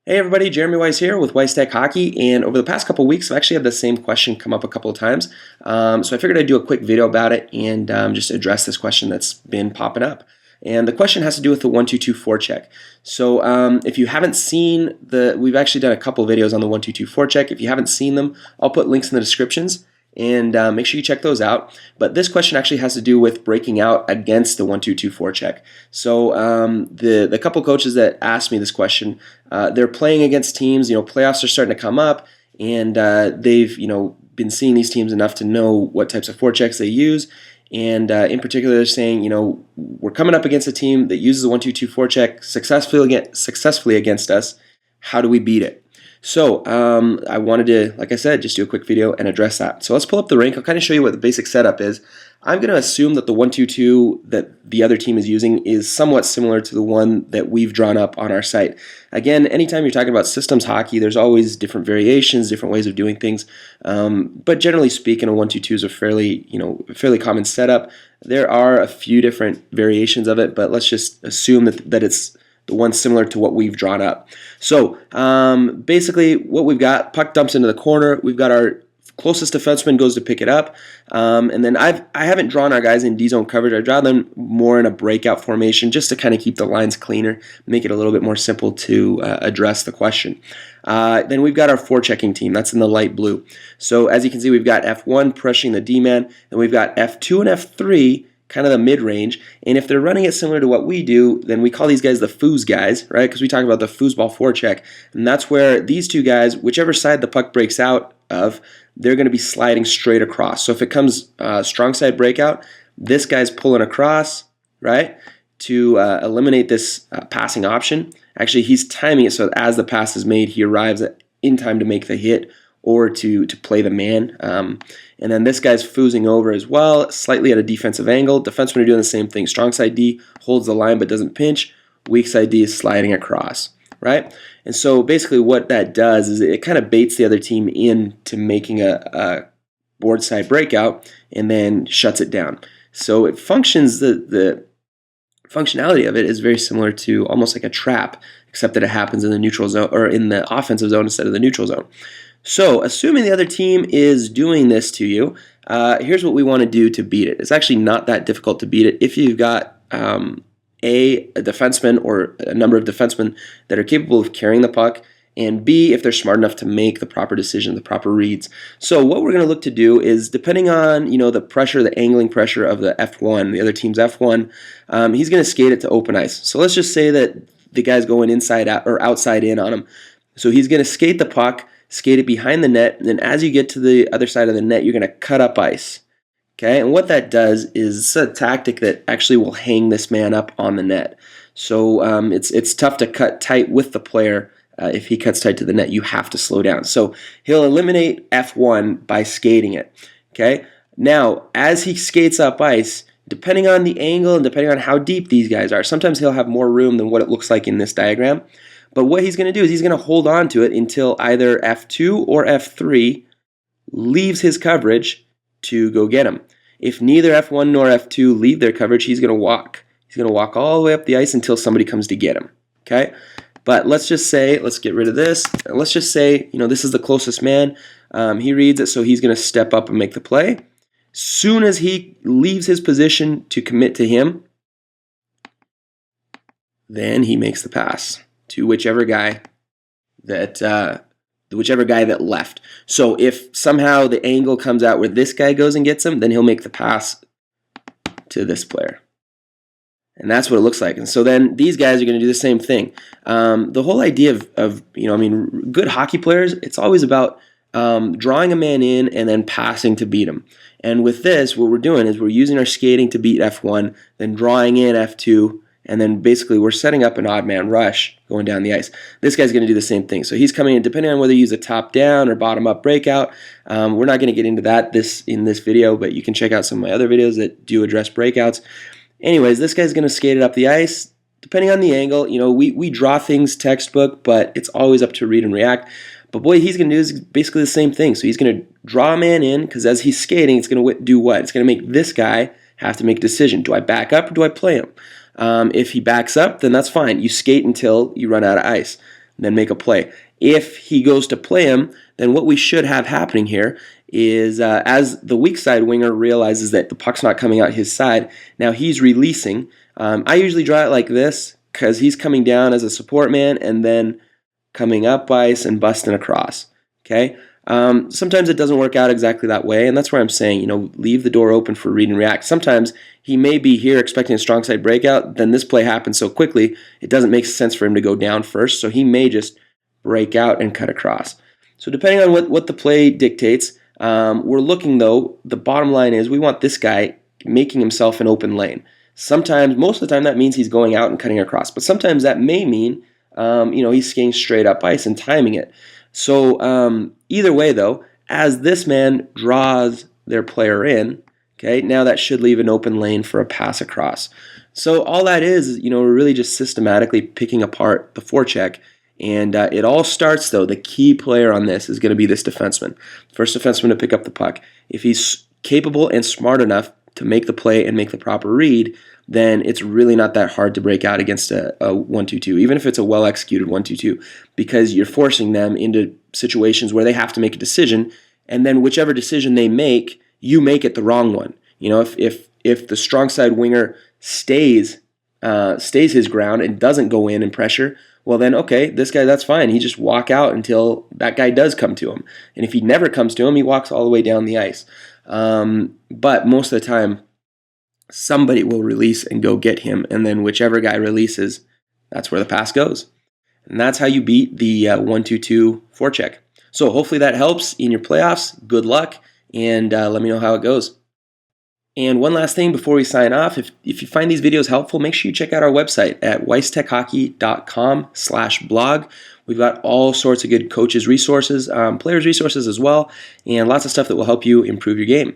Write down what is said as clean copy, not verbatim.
Hey everybody, Jeremy Weiss here with Weiss Tech Hockey, and over the past couple weeks I've actually had the same question come up a couple of times, so I figured I'd do a quick video about it and just address this question that's been popping up. And the question has to do with the 1-2-2 forecheck. So if you haven't seen we've actually done a couple videos on the 1-2-2 forecheck. If you haven't seen them, I'll put links in the descriptions. And make sure you check those out. But this question actually has to do with breaking out against the 1-2-2 forecheck. So the couple coaches that asked me this question, they're playing against teams. Playoffs are starting to come up, and they've been seeing these teams enough to know what types of forechecks they use. And in particular, they're saying, we're coming up against a team that uses the 1-2-2 forecheck successfully against us. How do we beat it? So I wanted to, like I said, just do a quick video and address that. So let's pull up the rink. I'll kind of show you what the basic setup is. I'm going to assume that the 1-2-2 that the other team is using is somewhat similar to the one that we've drawn up on our site. Again, anytime you're talking about systems hockey, there's always different variations, different ways of doing things. But generally speaking, a 1-2-2 is a fairly common setup. There are a few different variations of it, but let's just assume that it's the one similar to what we've drawn up. So basically what we've got, puck dumps into the corner, we've got our closest defenseman goes to pick it up, and then I haven't drawn our guys in D-zone coverage. I draw them more in a breakout formation just to kind of keep the lines cleaner, make it a little bit more simple to address the question. Then we've got our forechecking team, that's in the light blue. So as you can see, we've got F1 pressuring the D-man, then we've got F2 and F3 kind of the mid-range, and if they're running it similar to what we do, then we call these guys the foos guys, right? Because we talk about the foosball forecheck, and that's where these two guys, whichever side the puck breaks out of, they're going to be sliding straight across. So if it comes strong side breakout, this guy's pulling across, right, to eliminate this passing option. Actually, he's timing it so that as the pass is made, he arrives in time to make the hit or to play the man. And then this guy's foozing over as well, slightly at a defensive angle. Defensemen are doing the same thing. Strong side D holds the line but doesn't pinch. Weak side D is sliding across, right? And so basically what that does is it kind of baits the other team into making a board side breakout and then shuts it down. So it functions, the functionality of it is very similar to almost like a trap, except that it happens in the neutral zone or in the offensive zone instead of the neutral zone. So, assuming the other team is doing this to you, here's what we want to do to beat it. It's actually not that difficult to beat it if you've got a defenseman or a number of defensemen that are capable of carrying the puck, and B, if they're smart enough to make the proper decision, the proper reads. So what we're going to look to do is, depending on the pressure, the angling pressure of the F1, the other team's F1, he's going to skate it to open ice. So let's just say that the guy's going inside out or outside in on him. So he's going to skate the puck, skate it behind the net, and then as you get to the other side of the net, you're going to cut up ice. Okay, and what that does is it's a tactic that actually will hang this man up on the net. So it's tough to cut tight with the player. If he cuts tight to the net, you have to slow down. So he'll eliminate F1 by skating it. Okay, now as he skates up ice, depending on the angle and depending on how deep these guys are, sometimes he'll have more room than what it looks like in this diagram. But what he's going to do is he's going to hold on to it until either F2 or F3 leaves his coverage to go get him. If neither F1 nor F2 leave their coverage, he's going to walk. He's going to walk all the way up the ice until somebody comes to get him. Okay? But let's just say, let's get rid of this. Let's just say, this is the closest man. He reads it, so he's going to step up and make the play. Soon as he leaves his position to commit to him, then he makes the pass to whichever guy that left. So if somehow the angle comes out where this guy goes and gets him, then he'll make the pass to this player. And that's what it looks like. And so then these guys are going to do the same thing. The whole idea of good hockey players, it's always about drawing a man in and then passing to beat him. And with this, what we're doing is we're using our skating to beat F1, then drawing in F2, and then basically we're setting up an odd man rush going down the ice. This guy's going to do the same thing. So he's coming in, depending on whether you use a top down or bottom up breakout. We're not going to get into that in this video, but you can check out some of my other videos that do address breakouts. Anyways, this guy's going to skate it up the ice. Depending on the angle, we draw things textbook, but it's always up to read and react. But boy, he's going to do is basically the same thing. So he's going to draw a man in, because as he's skating, it's going to do what? It's going to make this guy have to make a decision. Do I back up or do I play him? If he backs up, then that's fine. You skate until you run out of ice. then make a play. If he goes to play him, then what we should have happening here is as the weak side winger realizes that the puck's not coming out his side, now he's releasing. I usually draw it like this because he's coming down as a support man and then coming up ice and busting across. Okay. Sometimes it doesn't work out exactly that way, and that's where I'm saying, leave the door open for read and react. Sometimes he may be here expecting a strong side breakout, then this play happens so quickly, it doesn't make sense for him to go down first, so he may just break out and cut across. So depending on what the play dictates, we're looking, though, the bottom line is we want this guy making himself an open lane. Sometimes, most of the time, that means he's going out and cutting across, but sometimes that may mean, he's skating straight up ice and timing it. So either way, though, as this man draws their player in, okay, now that should leave an open lane for a pass across. So all that is, we're really just systematically picking apart the forecheck. And it all starts, though, the key player on this is going to be this defenseman. First defenseman to pick up the puck. If he's capable and smart enough to make the play and make the proper read, then it's really not that hard to break out against a 1-2-2, even if it's a well-executed 1-2-2, because you're forcing them into situations where they have to make a decision, and then whichever decision they make, you make it the wrong one. If the strong side winger stays his ground and doesn't go in and pressure, well then, okay, this guy, that's fine. He just walk out until that guy does come to him. And if he never comes to him, he walks all the way down the ice. But most of the time, somebody will release and go get him, and then whichever guy releases, that's where the pass goes. And that's how you beat the 1-2-2 forecheck. So hopefully that helps in your playoffs. Good luck, and let me know how it goes. And one last thing before we sign off, if you find these videos helpful, make sure you check out our website at weisstechhockey.com/blog. We've got all sorts of good coaches' resources, players' resources as well, and lots of stuff that will help you improve your game.